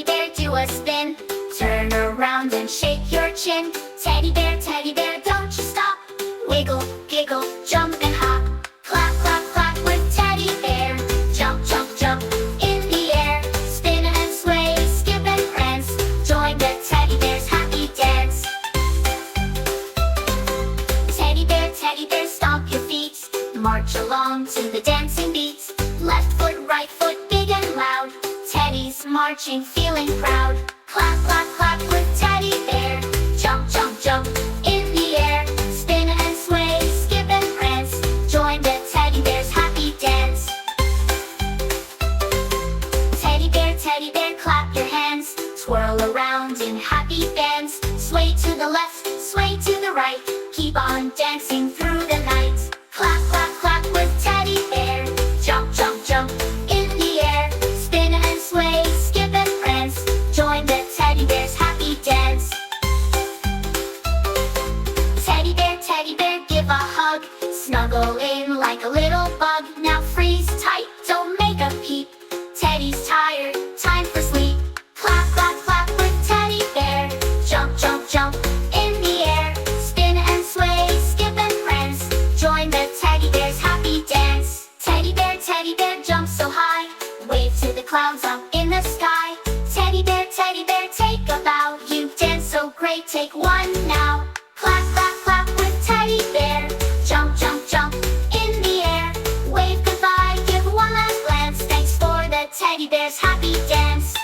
teddy bear, do a spin. Turn around and shake your chin. Teddy bear, don't you stop. Wiggle, giggle, jump and hop. Clap, clap, clap with teddy bear. Jump, jump, jump in the air. Spin and sway, skip and prance. Join the teddy bear's happy dance. Teddy bear, stomp your feet. March along to the dancing beats. Left foot, right foot, big and loud. Teddy's marching, feeling proud. Clap, clap, clap with teddy bear. Jump, jump, jump in the air. Spin and sway, skip and prance. Join the teddy bear's happy dance. Teddy bear, clap your hands. Twirl around in happy bands. Sway to the left, sway to the right. Keep on dancing through the night. Clap, clap, clap with teddy bear. Jump, jump, jump in the air. Spin and sway, skip and prance. Join the teddy bear's happy dance. Teddy bear, give a hug. Snuggle in like a little bug. Now freeze tight, don't make a peep. Teddy's tired, time for sleep. Clap, clap, clap with teddy bear. Jump, jump, jump in the air. Spin and sway, skip and prance. Join the teddy bear's happy dance. Teddy bear, jump so high. Wave to the clouds up in the sky. Teddy bear, take a bow. You dance so great, take one now. Clap, clap, clap with teddy bear. Jump, jump, jump in the air. Wave goodbye, give one last glance. Thanks for the teddy bear's happy dance.